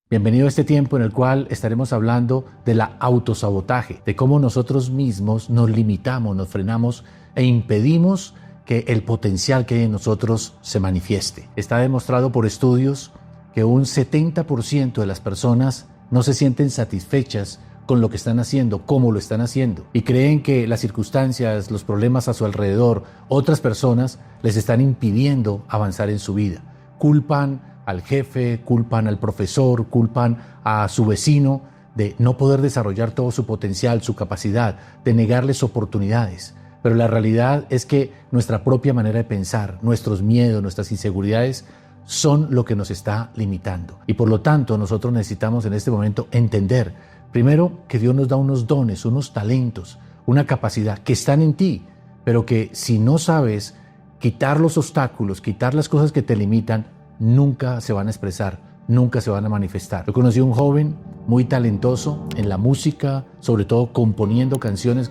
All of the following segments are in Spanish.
Bienvenido a este tiempo en el cual estaremos hablando de la autosabotaje, de cómo nosotros mismos nos limitamos, nos frenamos e impedimos que el potencial que hay en nosotros se manifieste. Está demostrado por estudios que un 70% de las personas no se sienten satisfechas con lo que están haciendo, cómo lo están haciendo, y creen que las circunstancias, los problemas a su alrededor, otras personas les están impidiendo avanzar en su vida. Culpan al jefe, culpan al profesor, culpan a su vecino de no poder desarrollar todo su potencial, su capacidad, de negarles oportunidades. Pero la realidad es que nuestra propia manera de pensar, nuestros miedos, nuestras inseguridades son lo que nos está limitando. Y por lo tanto nosotros necesitamos en este momento entender, primero, que Dios nos da unos dones, unos talentos, una capacidad que están en ti, pero que si no sabes quitar los obstáculos, quitar las cosas que te limitan, nunca se van a expresar, nunca se van a manifestar. Yo conocí a un joven muy talentoso en la música, sobre todo componiendo canciones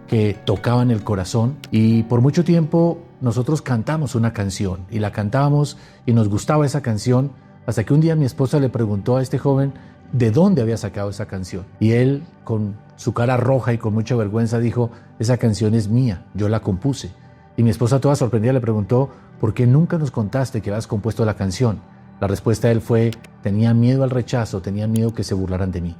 que tocaban el corazón, y por mucho tiempo nosotros cantamos una canción y la cantábamos y nos gustaba esa canción, hasta que un día mi esposa le preguntó a este joven de dónde había sacado esa canción, y él, con su cara roja y con mucha vergüenza, dijo: esa canción es mía, yo la compuse. Y mi esposa, toda sorprendida, le preguntó: ¿por qué nunca nos contaste que habías compuesto la canción? La respuesta de él fue: tenía miedo al rechazo, tenía miedo que se burlaran de mí.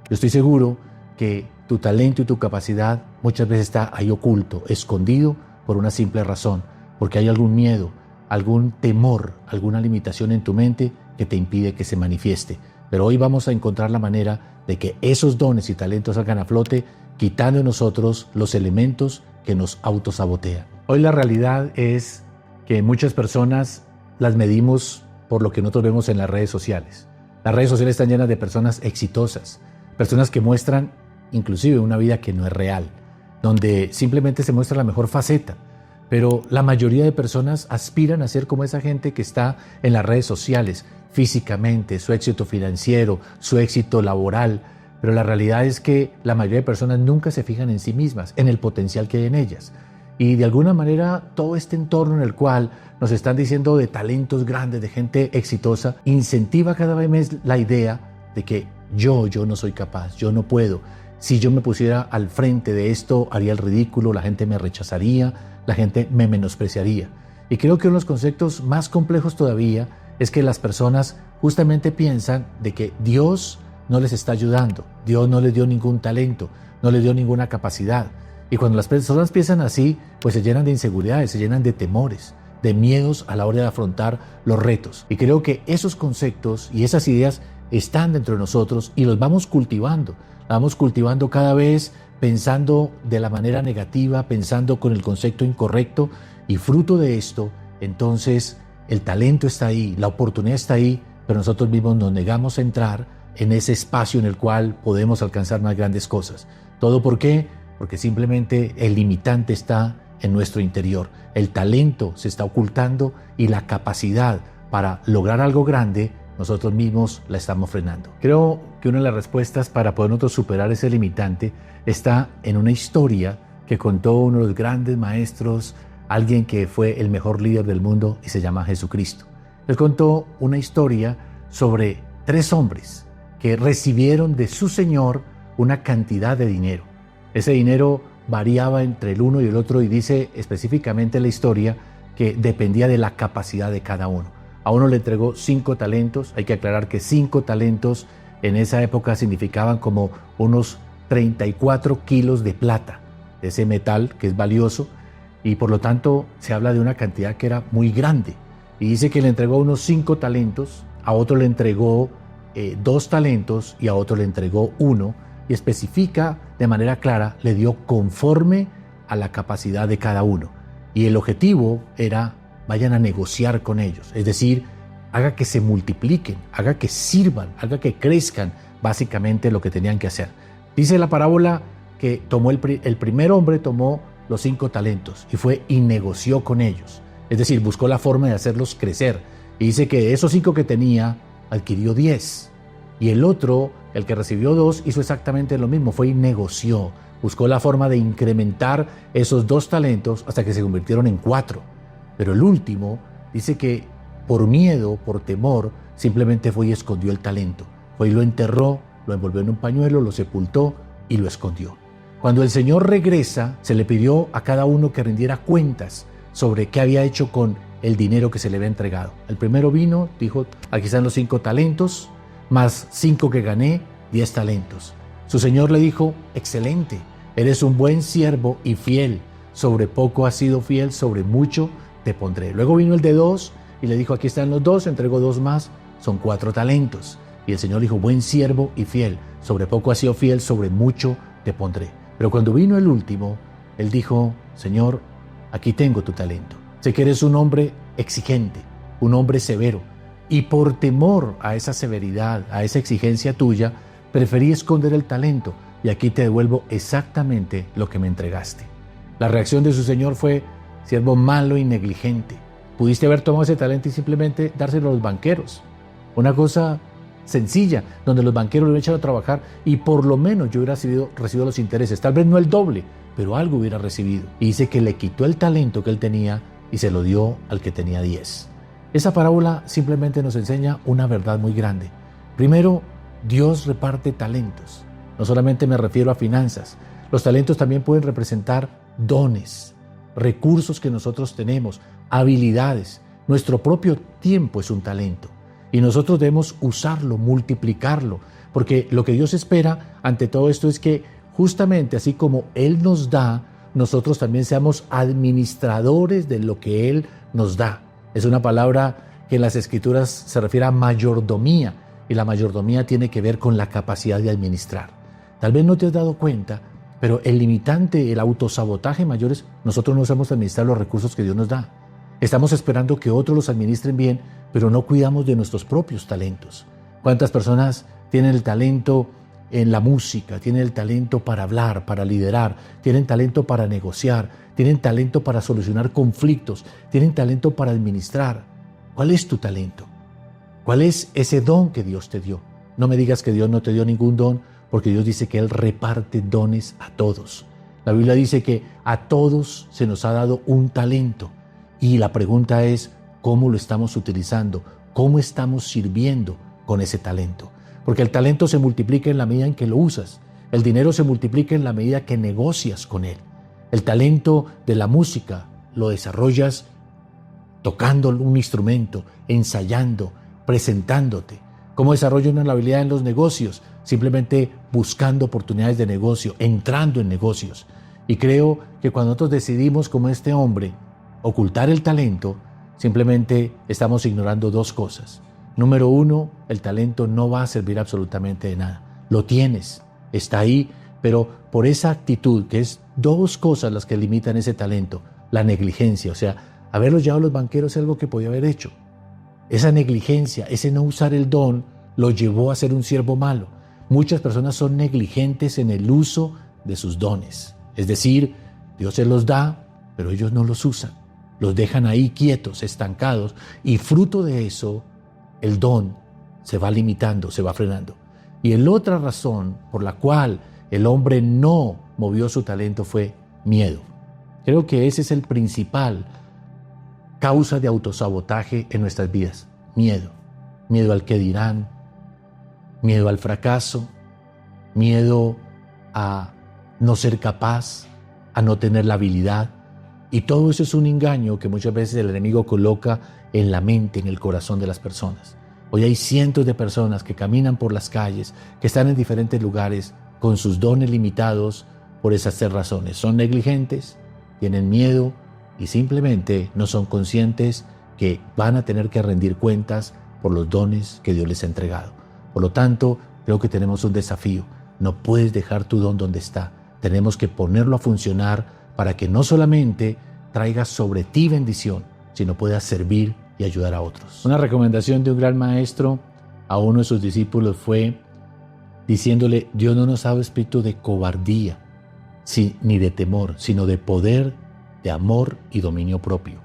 Yo estoy seguro que tu talento y tu capacidad muchas veces está ahí oculto, escondido, por una simple razón, porque hay algún miedo, algún temor, alguna limitación en tu mente que te impide que se manifieste. Pero hoy vamos a encontrar la manera de que esos dones y talentos salgan a flote, quitando de nosotros los elementos que nos autosabotean. Hoy la realidad es que muchas personas las medimos por lo que nosotros vemos en las redes sociales. Las redes sociales están llenas de personas exitosas, personas que muestran inclusive una vida que no es real, donde simplemente se muestra la mejor faceta. Pero la mayoría de personas aspiran a ser como esa gente que está en las redes sociales, físicamente, su éxito financiero, su éxito laboral. Pero la realidad es que la mayoría de personas nunca se fijan en sí mismas, en el potencial que hay en ellas. Y de alguna manera todo este entorno en el cual nos están diciendo de talentos grandes, de gente exitosa, incentiva cada vez más la idea de que yo no soy capaz, yo no puedo. Si yo me pusiera al frente de esto, haría el ridículo, la gente me rechazaría, la gente me menospreciaría. Y creo que uno de los conceptos más complejos todavía es que las personas justamente piensan de que Dios no les está ayudando, Dios no les dio ningún talento, no les dio ninguna capacidad. Y cuando las personas piensan así, pues se llenan de inseguridades, se llenan de temores, de miedos a la hora de afrontar los retos. Y creo que esos conceptos y esas ideas están dentro de nosotros y los vamos cultivando. Vamos cultivando cada vez pensando de la manera negativa, pensando con el concepto incorrecto, y fruto de esto, entonces, el talento está ahí, la oportunidad está ahí, pero nosotros mismos nos negamos a entrar en ese espacio en el cual podemos alcanzar más grandes cosas. ¿Todo por qué? Porque simplemente el limitante está en nuestro interior. El talento se está ocultando y la capacidad para lograr algo grande, nosotros mismos la estamos frenando. Creo que una de las respuestas para poder nosotros superar ese limitante está en una historia que contó uno de los grandes maestros, alguien que fue el mejor líder del mundo, y se llama Jesucristo. Él contó una historia sobre 3 hombres que recibieron de su Señor una cantidad de dinero. Ese dinero variaba entre el uno y el otro, y dice específicamente la historia que dependía de la capacidad de cada uno. A uno le entregó 5 talentos. Hay que aclarar que 5 talentos en esa época significaban como unos 34 kilos de plata, de ese metal que es valioso, y por lo tanto se habla de una cantidad que era muy grande. Y dice que le entregó unos 5 talentos, a otro le entregó 2 talentos y a otro le entregó 1, y especifica de manera clara, le dio conforme a la capacidad de cada uno. Y el objetivo era: vayan a negociar con ellos, es decir, haga que se multipliquen, haga que sirvan, haga que crezcan, básicamente lo que tenían que hacer. Dice la parábola que tomó el primer hombre tomó los 5 talentos y fue y negoció con ellos, es decir, buscó la forma de hacerlos crecer, y dice que de esos 5 que tenía, adquirió 10, y el otro, el que recibió 2, hizo exactamente lo mismo, fue y negoció, buscó la forma de incrementar esos 2 talentos hasta que se convirtieron en 4. Pero el último dice que por miedo, por temor, simplemente fue y escondió el talento. Fue y lo enterró, lo envolvió en un pañuelo, lo sepultó y lo escondió. Cuando el Señor regresa, se le pidió a cada uno que rindiera cuentas sobre qué había hecho con el dinero que se le había entregado. El primero vino, dijo, aquí están los 5 talentos, más 5 que gané, 10 talentos. Su Señor le dijo, excelente, eres un buen siervo y fiel. Sobre poco has sido fiel, sobre mucho te pondré. Luego vino el de 2 y le dijo, aquí están los 2, entregó 2 más, son 4 talentos. Y el Señor dijo, buen siervo y fiel, sobre poco has sido fiel, sobre mucho te pondré. Pero cuando vino el último, él dijo, Señor, aquí tengo tu talento. Sé que eres un hombre exigente, un hombre severo, y por temor a esa severidad, a esa exigencia tuya, preferí esconder el talento y aquí te devuelvo exactamente lo que me entregaste. La reacción de su señor fue, siervo malo y negligente, pudiste haber tomado ese talento y simplemente dárselo a los banqueros. Una cosa sencilla, donde los banqueros lo echan a trabajar y por lo menos yo hubiera recibido los intereses, tal vez no el doble, pero algo hubiera recibido. Y dice que le quitó el talento que él tenía y se lo dio al que tenía 10. Esa parábola simplemente nos enseña una verdad muy grande. Primero, Dios reparte talentos. No solamente me refiero a finanzas. Los talentos también pueden representar dones, recursos que nosotros tenemos, habilidades. Nuestro propio tiempo es un talento. Y nosotros debemos usarlo, multiplicarlo, porque lo que Dios espera ante todo esto es que justamente así como Él nos da, nosotros también seamos administradores de lo que Él nos da. Es una palabra que en las Escrituras se refiere a mayordomía, y la mayordomía tiene que ver con la capacidad de administrar. Tal vez no te has dado cuenta, pero el limitante, el autosabotaje mayor es nosotros no sabemos administrar los recursos que Dios nos da. Estamos esperando que otros los administren bien, pero no cuidamos de nuestros propios talentos. ¿Cuántas personas tienen el talento en la música, tienen el talento para hablar, para liderar, tienen talento para negociar, tienen talento para solucionar conflictos, tienen talento para administrar? ¿Cuál es tu talento? ¿Cuál es ese don que Dios te dio? No me digas que Dios no te dio ningún don, porque Dios dice que Él reparte dones a todos. La Biblia dice que a todos se nos ha dado un talento. Y la pregunta es, ¿cómo lo estamos utilizando? ¿Cómo estamos sirviendo con ese talento? Porque el talento se multiplica en la medida en que lo usas. El dinero se multiplica en la medida que negocias con él. El talento de la música lo desarrollas tocando un instrumento, ensayando, presentándote. ¿Cómo desarrollo una habilidad en los negocios? Simplemente buscando oportunidades de negocio, entrando en negocios. Y creo que cuando nosotros decidimos, como este hombre, ocultar el talento, simplemente estamos ignorando 2 cosas. Número 1, el talento no va a servir absolutamente de nada. Lo tienes, está ahí, pero por esa actitud, que es 2 cosas las que limitan ese talento. La negligencia, o sea, haberlos llevado a los banqueros es algo que podía haber hecho. Esa negligencia, ese no usar el don, lo llevó a ser un siervo malo. Muchas personas son negligentes en el uso de sus dones. Es decir, Dios se los da, pero ellos no los usan. Los dejan ahí quietos, estancados, y fruto de eso, el don se va limitando, se va frenando. Y la otra razón por la cual el hombre no movió su talento fue miedo. Creo que ese es el principal causa de autosabotaje en nuestras vidas. Miedo. Miedo al que dirán, miedo al fracaso, miedo a no ser capaz, a no tener la habilidad. Y todo eso es un engaño que muchas veces el enemigo coloca en la mente, en el corazón de las personas. Hoy hay cientos de personas que caminan por las calles, que están en diferentes lugares con sus dones limitados por esas 3 razones. Son negligentes, tienen miedo y simplemente no son conscientes que van a tener que rendir cuentas por los dones que Dios les ha entregado. Por lo tanto, creo que tenemos un desafío. No puedes dejar tu don donde está. Tenemos que ponerlo a funcionar para que no solamente traiga sobre ti bendición, sino pueda servir y ayudar a otros. Una recomendación de un gran maestro a uno de sus discípulos fue diciéndole: Dios no nos ha dado espíritu de cobardía, ni de temor, sino de poder, de amor y dominio propio.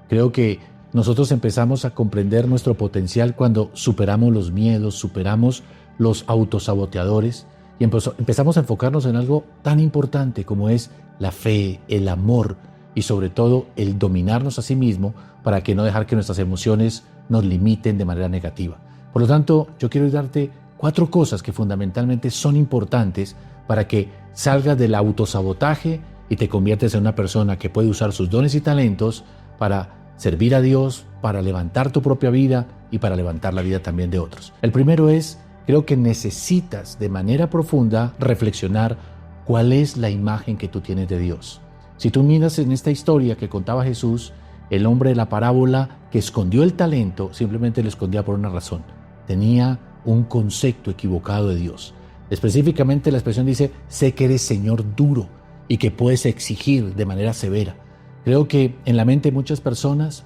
Creo que nosotros empezamos a comprender nuestro potencial cuando superamos los miedos, superamos los autosaboteadores y empezamos a enfocarnos en algo tan importante como es la fe, el amor, y sobre todo el dominarnos a sí mismo para que no dejar que nuestras emociones nos limiten de manera negativa. Por lo tanto, yo quiero darte 4 cosas que fundamentalmente son importantes para que salgas del autosabotaje y te conviertes en una persona que puede usar sus dones y talentos para servir a Dios, para levantar tu propia vida y para levantar la vida también de otros. El primero es, creo que necesitas de manera profunda reflexionar cuál es la imagen que tú tienes de Dios. Si tú miras en esta historia que contaba Jesús, el hombre de la parábola que escondió el talento, simplemente lo escondía por una razón. Tenía un concepto equivocado de Dios. Específicamente la expresión dice, sé que eres Señor duro y que puedes exigir de manera severa. Creo que en la mente de muchas personas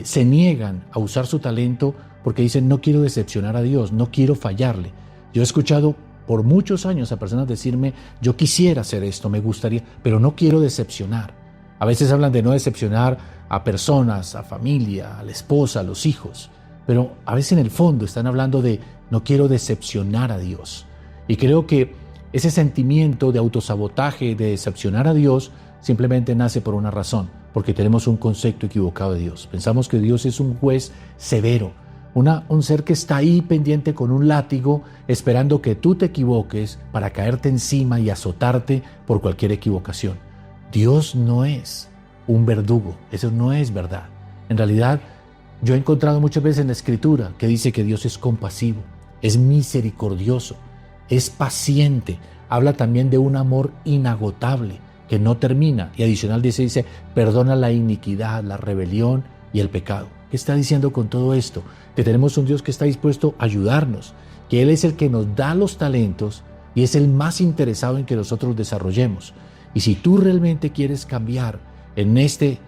se niegan a usar su talento porque dicen, no quiero decepcionar a Dios, no quiero fallarle. Yo he escuchado por muchos años a personas decirme, yo quisiera hacer esto, me gustaría, pero no quiero decepcionar. A veces hablan de no decepcionar a personas, a familia, a la esposa, a los hijos, pero a veces en el fondo están hablando de no quiero decepcionar a Dios. Y creo que ese sentimiento de autosabotaje, de decepcionar a Dios, simplemente nace por una razón, porque tenemos un concepto equivocado de Dios. Pensamos que Dios es un juez severo, un ser que está ahí pendiente con un látigo, esperando que tú te equivoques para caerte encima y azotarte por cualquier equivocación. Dios no es un verdugo, eso no es verdad. En realidad, yo he encontrado muchas veces en la Escritura que dice que Dios es compasivo, es misericordioso, es paciente, habla también de un amor inagotable que no termina, y adicional dice, perdona la iniquidad, la rebelión y el pecado. ¿Qué está diciendo con todo esto? Que tenemos un Dios que está dispuesto a ayudarnos, que Él es el que nos da los talentos y es el más interesado en que nosotros desarrollemos. Y si tú realmente quieres cambiar en este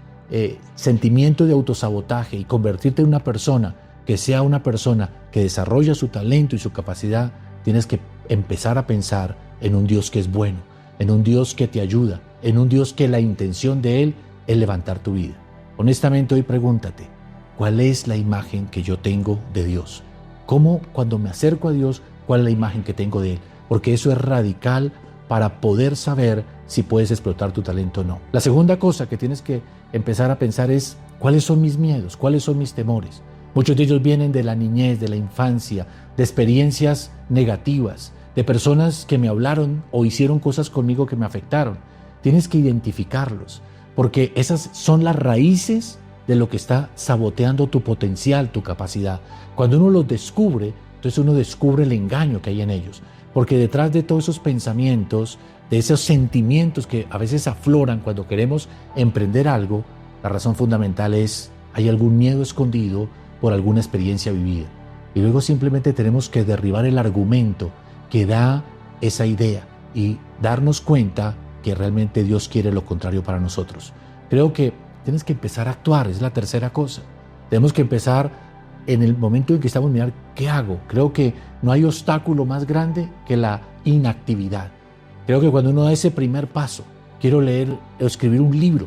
sentimiento de autosabotaje y convertirte en una persona que sea una persona que desarrolla su talento y su capacidad, tienes que empezar a pensar en un Dios que es bueno, en un Dios que te ayuda, en un Dios que la intención de Él es levantar tu vida. Honestamente, hoy pregúntate, ¿cuál es la imagen que yo tengo de Dios? ¿Cómo cuando me acerco a Dios, cuál es la imagen que tengo de Él? Porque eso es radical para poder saber si puedes explotar tu talento o no. La segunda cosa que tienes que empezar a pensar es, ¿cuáles son mis miedos? ¿Cuáles son mis temores? Muchos de ellos vienen de la niñez, de la infancia, de experiencias negativas, de personas que me hablaron o hicieron cosas conmigo que me afectaron. Tienes que identificarlos, porque esas son las raíces de lo que está saboteando tu potencial, tu capacidad. Cuando uno los descubre, entonces uno descubre el engaño que hay en ellos, porque detrás de todos esos pensamientos, de esos sentimientos que a veces afloran cuando queremos emprender algo, la razón fundamental es, hay algún miedo escondido por alguna experiencia vivida. Y luego simplemente tenemos que derribar el argumento que da esa idea y darnos cuenta que realmente Dios quiere lo contrario para nosotros. Creo que tienes que empezar a actuar, es la tercera cosa. Tenemos que empezar en el momento en que estamos mirando, ¿qué hago? Creo que no hay obstáculo más grande que la inactividad. Creo que cuando uno da ese primer paso, quiero leer o escribir un libro,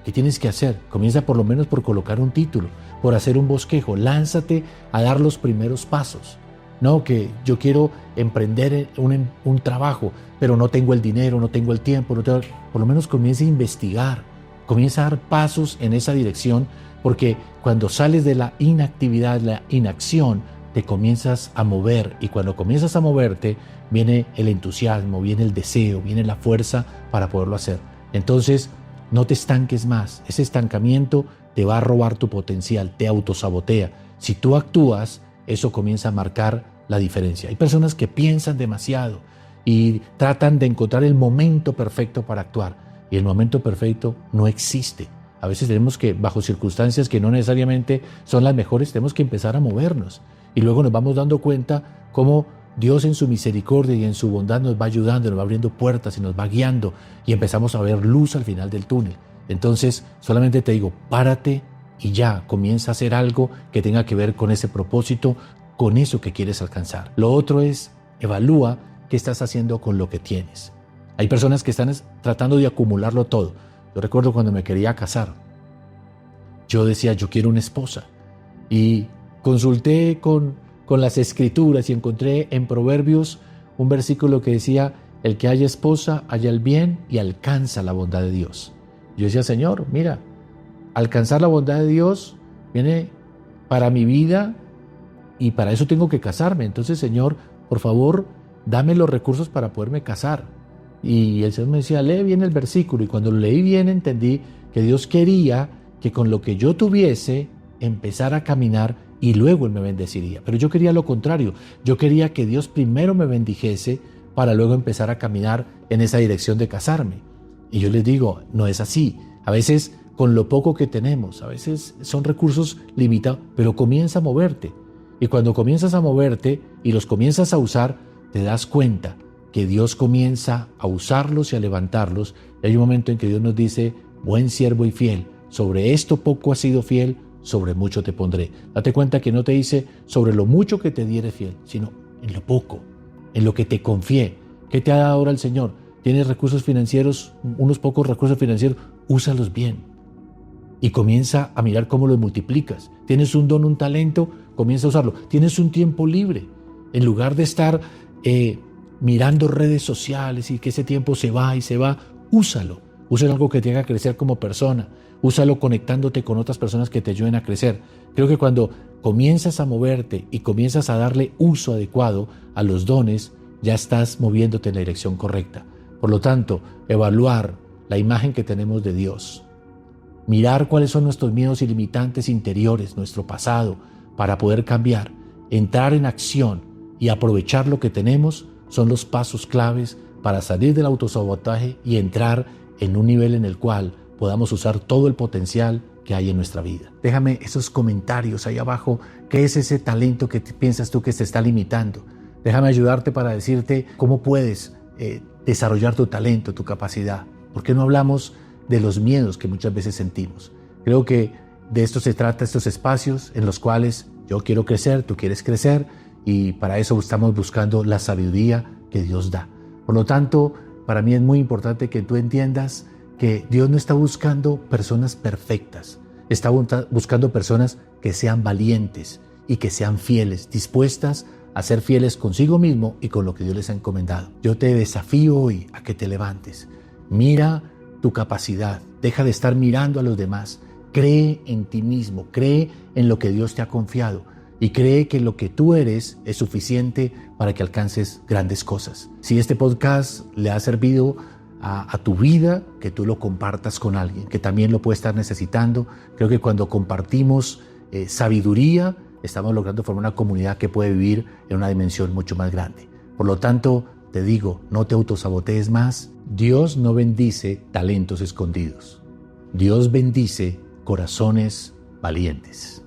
¿qué tienes que hacer? Comienza por lo menos por colocar un título, por hacer un bosquejo, lánzate a dar los primeros pasos. No, que yo quiero emprender un trabajo, pero no tengo el dinero, no tengo el tiempo, por lo menos comienza a investigar, comienza a dar pasos en esa dirección, porque cuando sales de la inactividad, la inacción, te comienzas a mover, y cuando comienzas a moverte, viene el entusiasmo, viene el deseo, viene la fuerza para poderlo hacer. Entonces, no te estanques más. Ese estancamiento te va a robar tu potencial, te autosabotea. Si tú actúas, eso comienza a marcar la diferencia. Hay personas que piensan demasiado y tratan de encontrar el momento perfecto para actuar, y el momento perfecto no existe. A veces tenemos que, bajo circunstancias que no necesariamente son las mejores, tenemos que empezar a movernos, y luego nos vamos dando cuenta cómo Dios en su misericordia y en su bondad nos va ayudando, nos va abriendo puertas y nos va guiando, y empezamos a ver luz al final del túnel. Entonces, solamente te digo, párate y ya, comienza a hacer algo que tenga que ver con ese propósito, con eso que quieres alcanzar. Lo otro es, evalúa qué estás haciendo con lo que tienes. Hay personas que están tratando de acumularlo todo. Yo recuerdo cuando me quería casar, yo decía, yo quiero una esposa, y consulté con las escrituras y encontré en Proverbios un versículo que decía, el que haya esposa halla el bien y alcanza la bondad de Dios. Yo decía, Señor, mira, alcanzar la bondad de Dios viene para mi vida y para eso tengo que casarme. Entonces, Señor, por favor, dame los recursos para poderme casar. Y el Señor me decía, lee bien el versículo. Y cuando lo leí bien entendí que Dios quería que con lo que yo tuviese empezara a caminar y luego Él me bendeciría. Pero yo quería lo contrario. Yo quería que Dios primero me bendijese para luego empezar a caminar en esa dirección de casarme. Y yo les digo, no es así. A veces con lo poco que tenemos, a veces son recursos limitados, pero comienza a moverte. Y cuando comienzas a moverte y los comienzas a usar, te das cuenta que Dios comienza a usarlos y a levantarlos. Y hay un momento en que Dios nos dice, buen siervo y fiel, sobre esto poco has sido fiel, sobre mucho te pondré. Date cuenta que no te dice sobre lo mucho que te diere fiel, sino en lo poco, en lo que te confié. ¿Qué te ha dado ahora el Señor? Tienes recursos financieros, unos pocos recursos financieros, úsalos bien. Y comienza a mirar cómo los multiplicas. Tienes un don, un talento, comienza a usarlo. Tienes un tiempo libre. En lugar de estar mirando redes sociales y que ese tiempo se va y se va, úsalo. Úsalo algo que te haga crecer como persona. Úsalo conectándote con otras personas que te ayuden a crecer. Creo que cuando comienzas a moverte y comienzas a darle uso adecuado a los dones, ya estás moviéndote en la dirección correcta. Por lo tanto, evaluar la imagen que tenemos de Dios. Mirar cuáles son nuestros miedos y limitantes interiores, nuestro pasado, para poder cambiar. Entrar en acción y aprovechar lo que tenemos son los pasos claves para salir del autosabotaje y entrar en un nivel en el cual podamos usar todo el potencial que hay en nuestra vida. Déjame esos comentarios ahí abajo. ¿Qué es ese talento que piensas tú que te está limitando? Déjame ayudarte para decirte cómo puedes desarrollar tu talento, tu capacidad. ¿Por qué no hablamos de los miedos que muchas veces sentimos? Creo que de esto se trata, estos espacios en los cuales yo quiero crecer, tú quieres crecer, y para eso estamos buscando la sabiduría que Dios da. Por lo tanto, para mí es muy importante que tú entiendas que Dios no está buscando personas perfectas, está buscando personas que sean valientes y que sean fieles, dispuestas a ser fieles consigo mismo y con lo que Dios les ha encomendado. Yo te desafío hoy a que te levantes. Mira tu capacidad, deja de estar mirando a los demás, cree en ti mismo, cree en lo que Dios te ha confiado y cree que lo que tú eres es suficiente para que alcances grandes cosas. Si este podcast le ha servido a tu vida, que tú lo compartas con alguien que también lo puede estar necesitando. Creo que cuando compartimos sabiduría, estamos logrando formar una comunidad que puede vivir en una dimensión mucho más grande. Por lo tanto, te digo, no te autosabotees más. Dios no bendice talentos escondidos. Dios bendice corazones valientes.